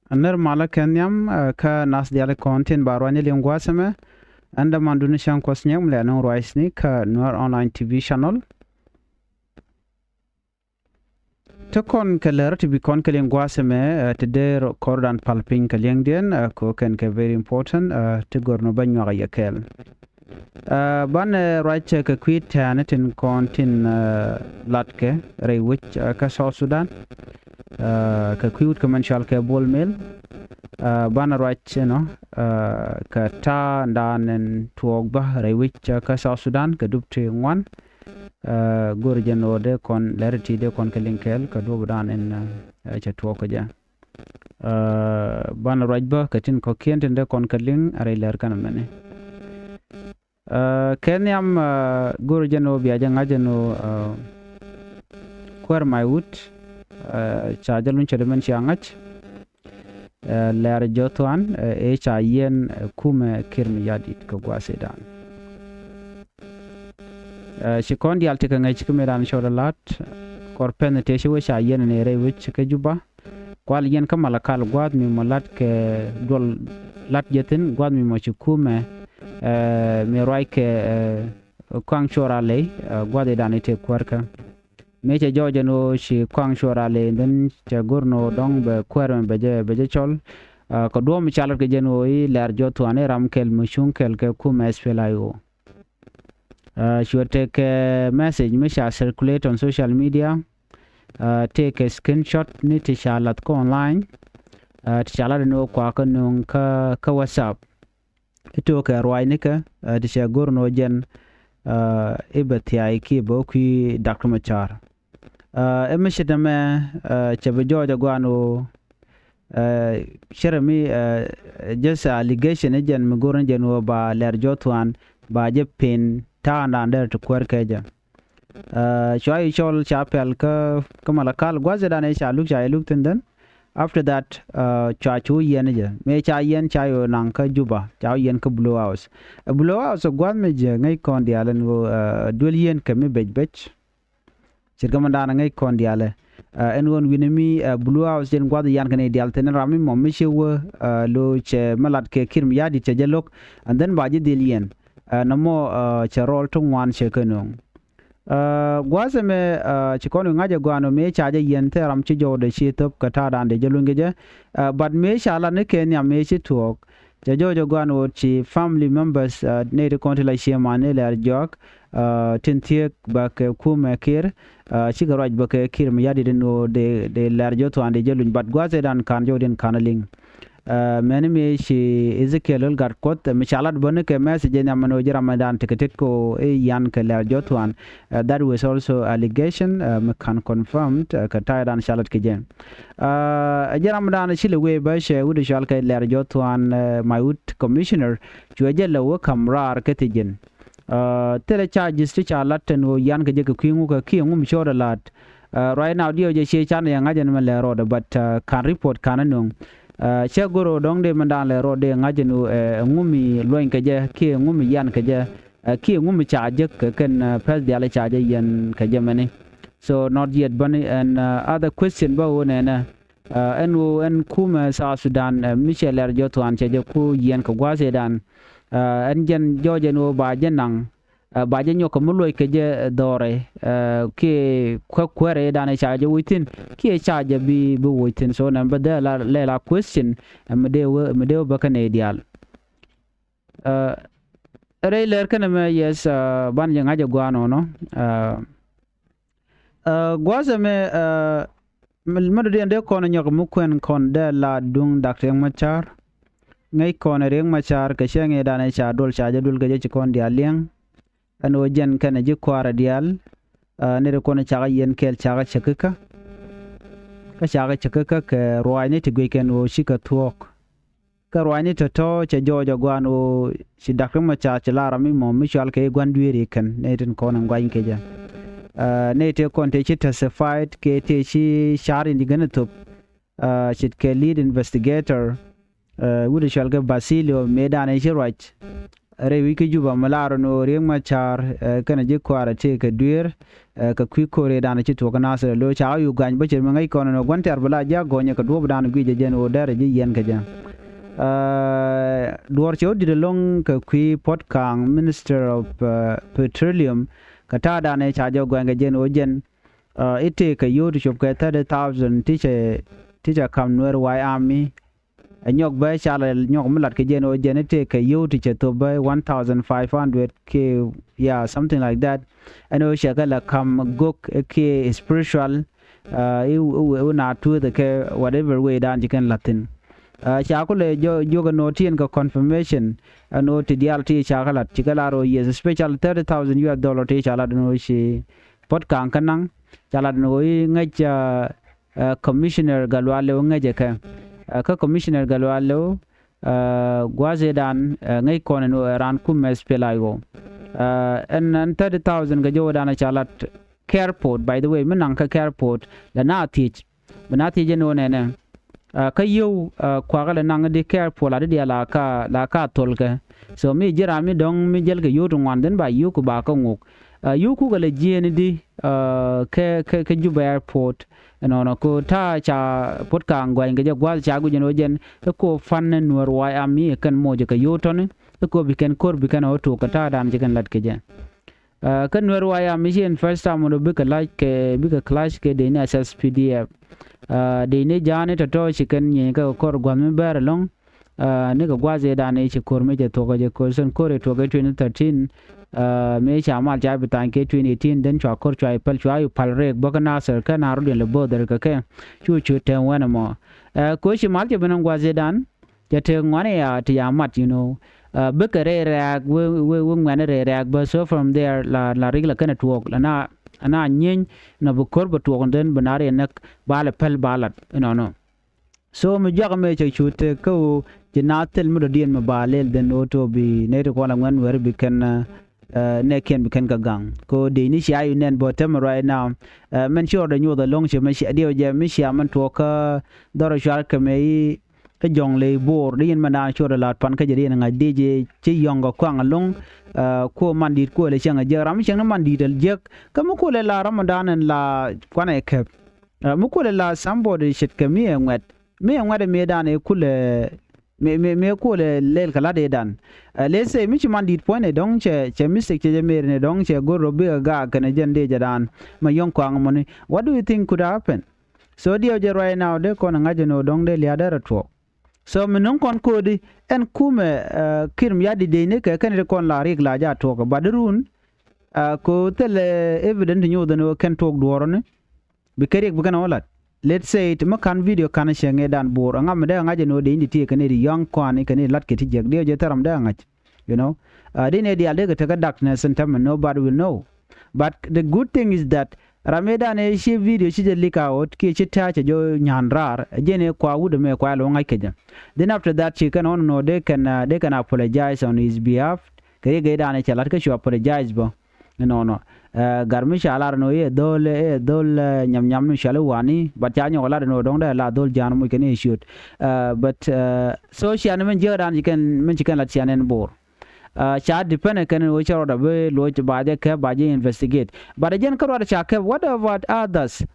Aner mala kenyam ka nas diale content barwanya lingwaseme anda manduni shan kwasnyam le no rice ka Nuer online TV channel to kon ka ler to be kon ka lingwaseme today recordan palping ka lingden ko ken ka very important to gorno banyo ga yakel ban right ka quit anatin kontin latke rewich ka South Sudan ka quit commercial ka bol mel bana right no ka ta ndanen tuɔɔk ba rewich ka South Sudan ka dubte ngwan gorjen ode kon lerti de kon ka linkel ka do dan en cha tuɔɔk ja bana right ba ka tin ko kente de kon ka ling are ler kana mane kenyam gorjen o biaja ngajeno kuäär maiwut cha jalun chedemen chiangach leer jotuan cha yen kume kiir mayardit ka gwasedan shikondi alte ka ngai chikumeran shodalat korpen te shiwe cha yen ne rewich ka juba kwal yen ka malakal gwad mi malat ke dol lat jetin gwad mi mo chikume mi roike kwang chorale gwad edanite kwarka meche jojo no shi kwang shorale den cha gorno dong be kwerem beje chol ko do mi chalat ke jeno i leer jotuane ramkel mushunkel ke kuma spelayo should take a message me shall circulate on social media take a screenshot ni ti shalat ko online ti shalat no kwa kanung ka whatsapp ito ka roinika ti sha gorno jen ibati ai ki bo ki Dr. Machar emishidame chabe jojo gwano sheremi just allegation ejen mgoron jeno ba leer jotuan ba je pin ta ndander to kwerkeja shoy chol chapel ka malakal gwazedane cha luk tenden after that cha chu yen je me cha yen cha yo nang ka juba cha yen ka blow house gwam me je ngai kon dialen wo dul yen ka me bej cirgamandana ngai kon diale en won winemi blue house den gwad yan kane dial ten rami mom mi shewo lo che malat ke kiir mayardit che jalok and then baji dilien namo che rol to wan che kenong gwazeme chikono ngaje gwano me chaje yen te ram chi jode chi top kata dande jelungeje but me shala ne kenya me chi tuɔɔk che jojo gwano chi family members ne de konti la shemane leer jock tintiek ba ke kume kiir chi garaj ba ke kiir mayardit no de leer jotuande jelun but gwazedan kan joden kanaling many me she Ezekiel got caught me chalat bonne ke message nyamano Ramadan ticket ko yan ke leer jotuan that was also allegation me can confirmed ka tayran chalat ke jen Ramadan chile we ba she wudu shal ke leer jotuan maiwut commissioner jueje lo kamrar ke tijen tele charges ti chalat no yan ke je ke kwingu ka ki ngum shoda lat right now dio je she chan yang ajen me leer road but can report kananung chegoro dong de mandan le rode ngajenu ngumi loin keje ki ngumi yan keje ki ngumi chaje ken pes diale chaje yan keje mane so not yet bunny and other question ba wona en kuma South Sudan Michel leer jotuan cheje ku yen ko gwase dan en jen joje no ba jenang ba jenyo ko muloy keje dore ki ko kwere dan chaje witin ki chaje bi witin so number de la question medeo ba kanadial reiler kana me yes ban janga je gwano no gwaza me madu de ko no nyok mukwen kon de la dung Dr. Machar ngai kon reng machar ke shenge dan cha dol chaje dul geje ci kon dialeng ano jen kana ji kwara dial ne de kono chaga yen kel chaga chekka ka chaga chekka ke roine te gweken o shika tuɔɔk ka roine to che jojo gwano si Dr. Machar che lara mi mom mi chal ke gwandwiri kan ne den kono ngwain ke ja ne te kon te testified ke te shi shari ndi gana top chit ke lead investigator wudu chal ke Basilio medane shi right re wiki juba malaro no riek machar kana je kwara te ka duer ka kwikore dana ci to kana se lo cha yu gan ba che ngai kono no gwanter bala ja gonya ka do dana gwi je jen o dare je yen ka ja duor che odi long ka kwi pot kang minister of petroleum ka ta dana cha jo gwan ga jen o jen ite ka yodu shop ka 30,000 teacher kam Nuer why army nyok ba chala nyok mulat ke jen o jen ite ka yodu che to ba 1,500 k yeah something like that and o shagala kam gok ke spiritual na to the ke whatever way dan jikan latin chakule joga notien ka confirmation no ti dial ti chakalat chikalaro yes special 30,000 US dollar ti chala no shi pot kan kanang chala no ngaja commissioner galwale ngaja ka commissioner galwale gwaze dan ngai kono no ran kumes pelayo and 30,000 ga joda na chalat airport by the way menang ka airport la na teach banati jeno ne ka yow kwagala nang de airport la de la ka tolka so mi jira mi dong mi jel ga yoto nganden ba yuku ba ka nguk yuku ga le jeni di ke juba airport no ko ta cha pot ka ngwa ga gwal cha gu jeno jen ko fan Nuer wa ami kan moje ka yoto ne ko biken kor biken auto ka ta dan jikan lat ke jen kan Nuer wa ami shen first time no bika like bika clash ke de ne SSPDF de ne jane to chicken nye ka kor gwan ber long ne ka gwaze da ne chi kor me je to ga je ko sen kore to ga 2013 me cha mal ja bitan ke 2018 den chwa kor chwa pal chwa yu pal rek boka na ser ka na ru le boder ka ke chu ten wana mo ko shi mal je benan gwaze dan je te ngwane ya ti ya mat bika re reak we ngwane re reak but so from there la rigla kana tuɔɔk la na ana nyen na bu kor bu tuɔɔk den banare nak bala pel balat no so mi jaga me che chute ko jinatel mu dien ma balel den auto bi ne ko la ngwan wer bi kan ne ken bi kan ka gang ko de ni sha yu nen bottom right now men sure the new the long che me sha dio je mi sha man to ka doro shar ka me ka jong le bor din mana sure la pan ka je nga deje chi yongo kwang long ko mandit ko le changa je ram changa mandit el je ka mu ko le la ramadan la kwana ke mu ko le la somebody shit ka mi ngwet me dan e kule me ko le kala de dan le se mi chi mandit point dong che mistake che me ne dong che go robe ga kana jende jadan ma yong kwang mo ni what do you think could happen so dio je right now de ko nga je no dong de le adara to so minun kon kodi en kume kirm yadi de ne ka kan kon la rig la ja to ko badrun ko tele evident nyu de no kan tok dorone bi kere bu kana wala let's say it makan video kan shenge dan bor ngam de ngaje no de indi ti kan di young kon kan lat ke ti jeg de je taram de ngaj de ne di alde ga darkness and time nobody will know but the good thing is that rameda ne shi video shi lika out ke chi ta che jo nyanrar jene kwa wude me kwa lo ngai keja then after that she can on no they can apologize on his behalf ke ge da ne chalat ke shi apologize bo no garmi shalar no ye dol nyam no shalu wani but ja nyo la no dong da la dol jan mu ke ne shoot but so shi an men je dan men la chanen bor cha depend kan wo cha da be lo ba de ke ba je investigate but again karo cha ke what about others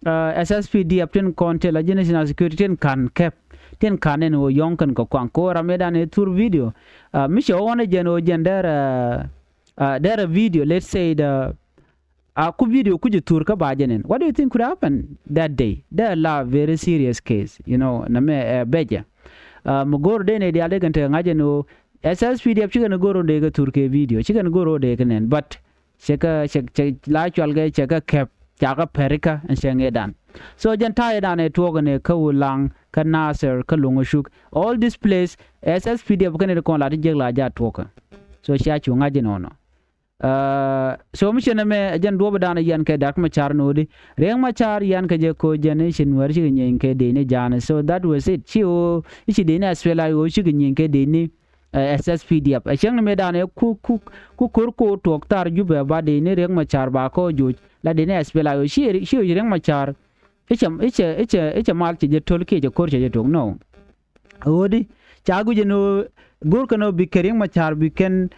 SSPD uptin konte la national security kan ke ten kanen wo yong kan ko kwan ko rameda ne tour video mi sho wona jeno there video let's say the ku video ku je tour ka ba jenen what do you think could happen that day there la very serious case na me beja mugor de ne dia de kan te ngaje no SSPDF chicken goro de ga turke video chicken goro de kanen but cheka la chwal ga cheka kep chaka perika and shenge dan so jantai dan e togane ka wulang ka nasir ka lungushuk all this place SSPDF kan ko la de la ja toka so sha chu ngaje nono so mi chene me jan do badana yan ke dak ma char no di reng ma char yan ke je ko generation wer chi nyen ke de ne jan so that was it chi o chi de ne aswela o chi nyen ke de ni SSPDF achang me dane ku kur ko tok tar jube ba de ne reng machar ba ko ju la de ne spela yo shi reng machar eche mal che je tol ke je kor che je tok no odi chagu jeno gur kano bikering machar biken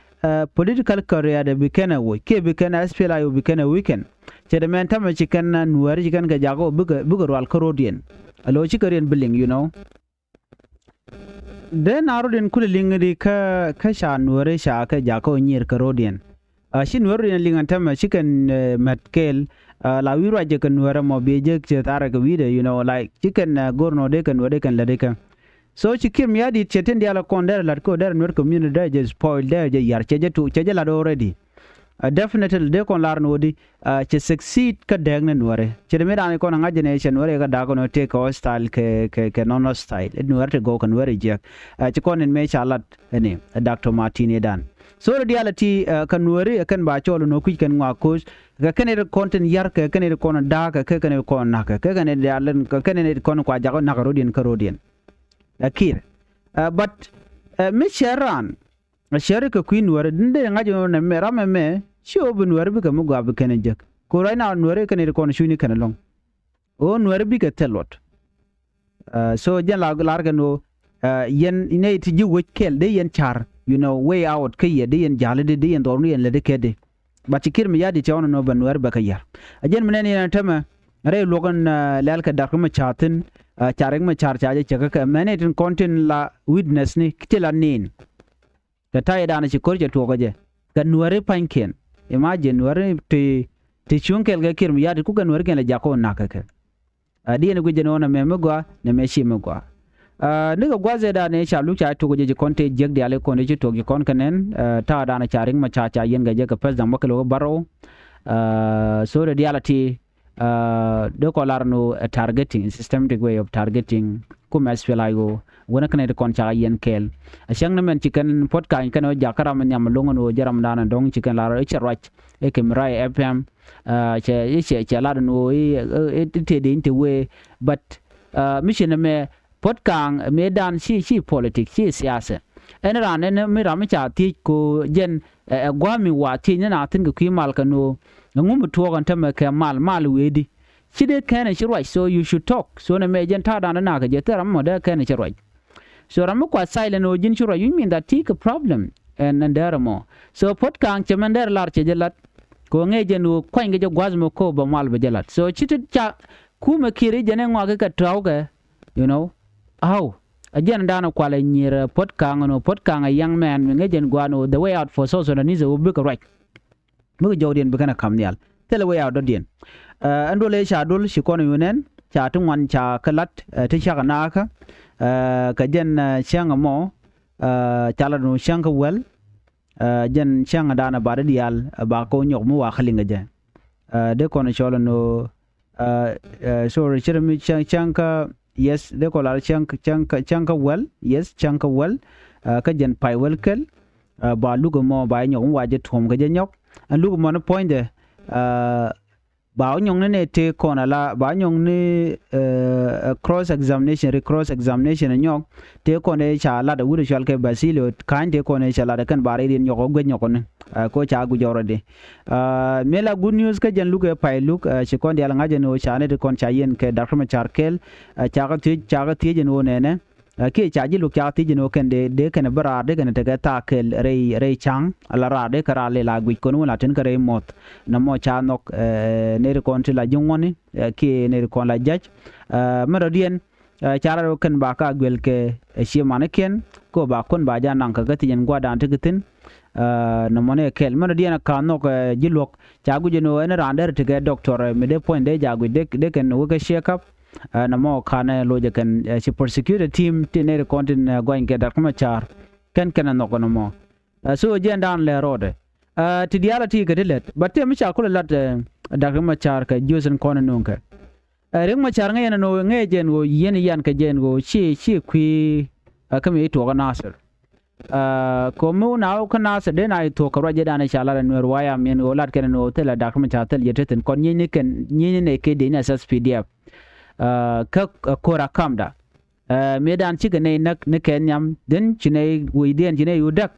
political career de bikena wo ke bikena SPLA yo bikena weekend chede men tama chikan Nuer chikan ga jago bugar wal korodien alo chikaren billing you know den arodin kuling ri ka sha Nuer sha ka jago nyir korodien shi Nuer rin lingan tama chikan matkel la wira je kan Nuer mo beje che tara ka wide you know like chikan gorno de kan wede kan ladeka so chikir miadi cheten dia la konder lat ko der Nuer community there just spoil there je yar cheje tu cheje la already definitely de kon lar no di che succeed ka deg ne Nuer che me dan ko nga generation Nuer ga da ko no take hostile ke non hostile Nuer te go kan Nuer je che kon en me chalat ne Dr. Martin dan so reality kan Nuer kan ba cholo no ku kan ngwa ko ga kan er content yar ka kan er kon da ka kan er kon na ka kan er dalen ka kan er kon kwa jago na rodien kiir but me sharan share ka queen Nuer dinde ngajo na me rame me sho bu Nuer bi ka mu gwa bi kan jek ko raina Nuer kan er kon shuni kan long o Nuer bi ka telot so jan la ga no yen ine ti ji wekel de yen char you know way out ke ye de yen jale de yen dornu yen le de kede but kiir me yadi chawno no ban Nuer ba ka yar ajen menen yen tama re logan lal ka dar ma chatin chareng ma char chaje chaka ka managing content la witness ni kitela nin ka tay dana ci korje to gaje ka Nuer panken imagine Nuer te chunkel ga kiir me yadi ku ga Nuer ken la jako na ka ka adi ne guje no na me megwa ne me shi megwa ni ga gwaze da ne cha lu cha to gaje content jeg de ale ko ne ci to gi kon kanen ta dana chareng ma cha cha yen gaje ka president makalo baro so the reality de kolarno targeting systematic way of targeting kuma SPLA wona kana de kon cha yen kel ashang na men chicken podcast kana jakara men yam longono jaram dana dong chicken la ro cherach e kemra FM che la no e te de inte we but mission me podcast me dan shi politics shi siyasa en ran en mi ram cha ti ko jen gwami wa ti na tin ko kimal kano ngum to kan tama ka mal wedi chide kana shirwa so you should talk so na me jen ta dan na ka je tara mo da kana shirwa so ram ko silent o jin shirwa you mean that take a problem and there mo so pot kan chemender lar che jelat ko nge jen o kwang ge gwazmo ko ba mal be jelat so chite cha kuma kiri jene ngwa ka traw ka you know how again dana kwala nyira pot kan a young man nge jen gwano the way out for so Sudanese will be right mu jawdien be kana kamnial tele way out dodien andole sha dol shi kono yunen cha tungwan cha kalat te sha kana ka jen shanga mo chala no shanga wel jen shanga dana bare dial ba ko nyok mu wa khalinga je de kono cholo no sorry chirmi chanka yes de ko la chanka wel yes chanka wel ka jen pai wel kel ba lugo mo ba nyok wa je thom ga je nyok an lugo mo no point de ba nyong ne te kona la ba nyong ne cross examination nyok te kone cha la da wuri shal ke basilio kan te kone cha la da kan bare din nyoko gwe nyoko ne ko cha gu joro de mela good news ka jen lugo pai luk shi kon dia la ngaje no cha ne de kon cha yen ke Dr. Machar kel cha ga ti je no ne ke cha ji luk cha ti je no ken de ken bara de ken te ga ta kel rei chang ala ra de kara le la gu ko no la ten kare mot na mo cha nok ne re kon ti la jungoni ke ne re kon la jaj marodien cha ra ken ba ka gwel ke shi maneken ko ba kon ba ja nan ka ga ti jen gwa dan te gitin no mone kel marodien ka nok ji lok cha gu je no en rander te ga doctor me de point de ja gu de ken wo ka shake up na mo kana loje kan si prosecutor team tinere kontin going get Dr. Machar kan no kono mo so jen down le road to reality ka dilet but te micha ko lat Dr. Machar ka josen kono nunka ring Machar ngene no ngejen go yen yan ka jen go chi kwi kami to ga nasir ko mu na ko nasir de na to ka roje dana shala Nuer waya men go lat ken no tela Dr. Machar tel yeten kon nyini ne ke de na SPDF ka kora kamda medan chiga ne nak ne kenyam den chine widen chine yudak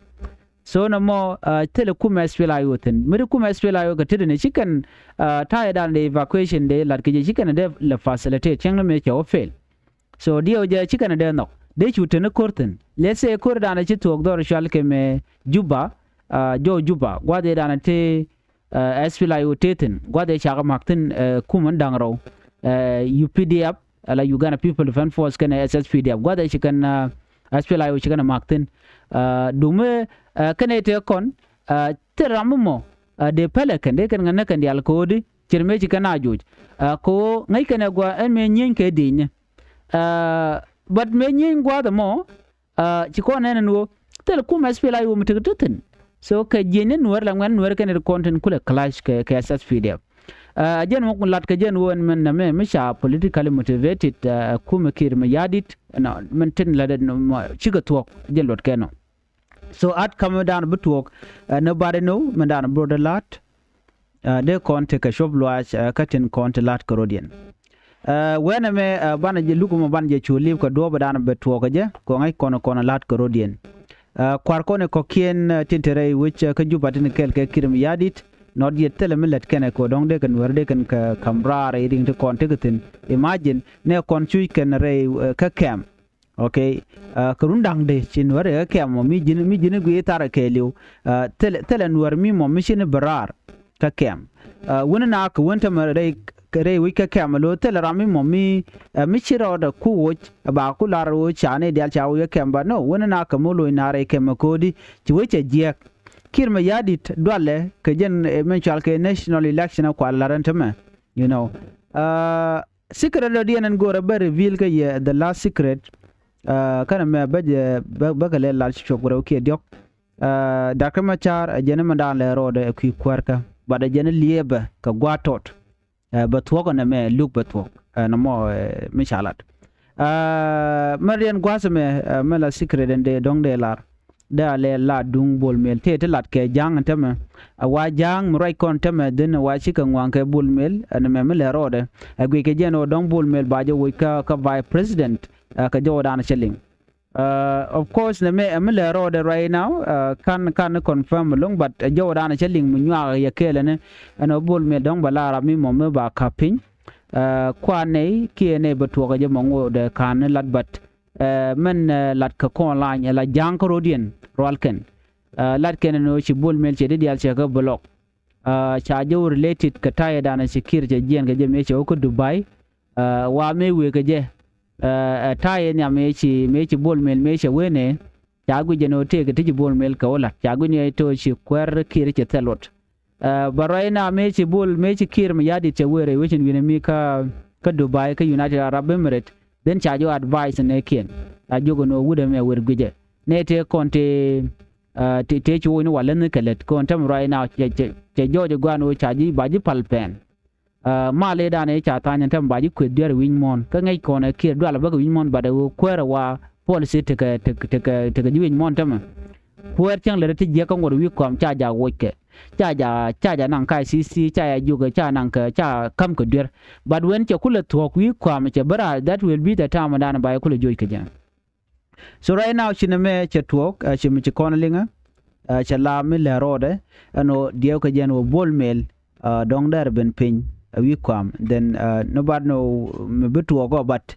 so na mo tele kuma SPLA yoten mere kuma SPLA yo gatede ne chikan ta dan de evacuation de lat ke chikan de la facilitate chang me ke ofel so dio je chikan de no de chute ne korten lese kor dana ci tuɔɔk dor shal ke me juba jo juba gwade dana te SPLA teten gwade chaga maktin kuman dangro UPDF ala Uganda People Defense Force kan SSPDF gwade chikan SPLA chikan maktin dume kane te kon terammo de pelekan de kan ngana kan dial kodi cirme chikan ajuj ko ngai kana gwa en me nyen ke dinya but me nyen gwa da mo chiko nene no tel kuma SPLA mutugutun so ka jene Nuer la ngwan Nuer kan content kula clash ke SSPDF jen mo lat ka jen won men na me misha politically motivated kuma kiir mayardit na men tin la no chiga tuɔɔk jen lot keno so at come down butuɔɔk nobody know men down border lat de content ka shop lodge katin content lat karodian when me bana je luko mo ban je chuli ko do badan betuɔɔk je ko ngai kono lat karodian kwar kone ko kien tintere which ka jubatin kel ke kiir mayardit not yet tell me let kene ko dong de kan werde kan ka kamra re ding to kontegatin imagine ne kon chui kan re ka kem okay kurundang de chin wore ka kem mo mi jin gu tara ke liu tele nuar mi mo mission barar ka kem wona na ko wonta ma re kare wi ka kem lo tele rami mo mi chiro da ku wo ba ku lar wo chane dial chawo ya kem ba no wona na ka mo lo na re kem ko di ci weche je kiir mayardit dwale ke jen menchal ke national election ko alarantama you know secret do dienen gore be reveal ke the last secret kana me bagale la chokro ke diok dakar machar jen mandan le rode ku kwarka bada jen liebe ka gwatot ba tuɔɔk na me look ba tuɔɔk na mo menchalat marian gwasme mela secret ende dong de lar da le la dung bol mel te lat ke jang tama wa jang mrai kon tama den wa chika ngwan ke bol mel an me le rode agwe ke jeno dong bol mel ba jo ka vice president ka jo dan cheling of course me le rode right now kan confirm long but jo dan cheling mu nya ya kele ne an bol mel dong bala ra mi mo me ba kapin kwa ne kiene betu ga jo mo de kan lat bat men lat ka kon line la jang ko rodien rolken lat ken no ci bol mel ci de dial ci ka block cha jo related ka tay dana ci kiir je jen ga je me ci ko Dubai wa me we ga je tay ne me ci bol mel me ci wene cha gu je no te ga ti bol mel ka wala cha gu ne to ci kwer kiir ci telot barayna me ci bol me ci kiir mi yadi te were wicin wine mi ka Dubai ka United Arab Emirates then charge your advice ne kien a jogo no wude me wer guje ne te konte te chu ni wala ne kelet kontam right now te jojo gwano charge baji palpen ma le da ne cha tanya tam baji ku der win mon ka ngai kone kier dwala ba win mon bada kwera wa policy te ka win mon tam kwer chang le te je ka ngor wi kom cha ja woke cha ja nang kai cc cha ya juga cha nang ka cha kam ko der but when cha kula tuɔɔk wi kom cha bara that will be the time dan ba kula joy ka jan so right now chiname cha tuɔɔk chimi cha konlinga cha la mi le rode ano dio ka jan wo bol mel dong dar ben pin wi kom then nobody know me betu go but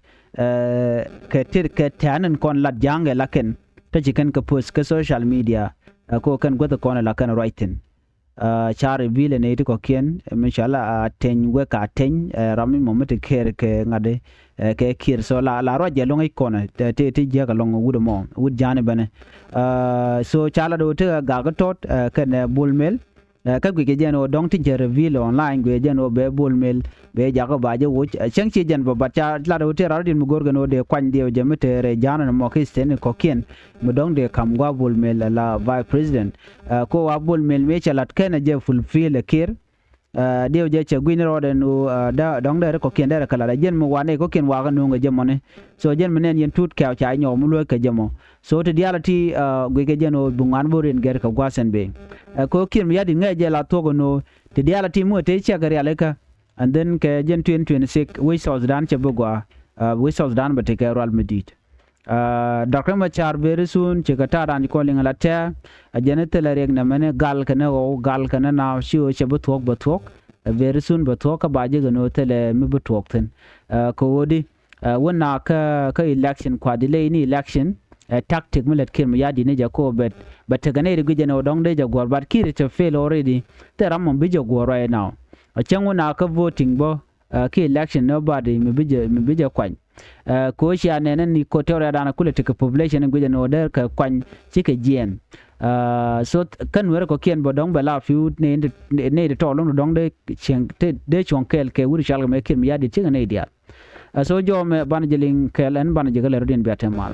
ka tanen kon lat jange laken ta chicken ka post ka social media ko kan go ta kon la kan writing chari vile ne ko kien inshallah ten we ka ten rami momete kere ke ngade ke kiir so la roje longi kona te je ka longo wudo mo wud jane bane so chala do te ga tot kan bulmel ka gwe jeno dong ti je reveal online gwe jeno be bulmel be jago baje wo chang chi jen ba cha la do te radin mu gorgano de kwan de jemete re jana mo kristen ko kien mu dong de kam gwa bulmel la vice president ko wa bulmel me chalat kana je fulfill kiir dio je che gwini rode no da dong de ko kien de kala jen mu wane ko kien wa ga no jemone so jen menen yen tut ka cha nyo mu lo ka jemo so to dialati gwe jeno bungan borin ger ka gwasen be ko kiir mi yadi ngaje la togo no to dialati mu te cha gari aleka and then ke jen 2026 we south dan che bugwa we south dan bate ka ral medit Dr. Machar very soon che ka taran ko linga la ta jenete la reg na mane gal kana o gal kana na shiwo che butok very soon butok ka baje no tele mi butok ten ko wodi wona ka election kwa delay ni election tactic milet kir mayardit ne jako but tagane de gujeno dong de jagor but kir to fail already te ramon bi jagor right now a chango na ka voting bo ki election nobody mi bija kwan ko shi anene ni ko tore dana kule te population gujeno der ka kwan chike jen so kan wer ko kien bo dong bela fiu ne de to long dong de cheng de chonkel ke wuri shal me kir mayardit chinga ne dia so jo me ban jeling kelen ban jegale rodin biatemal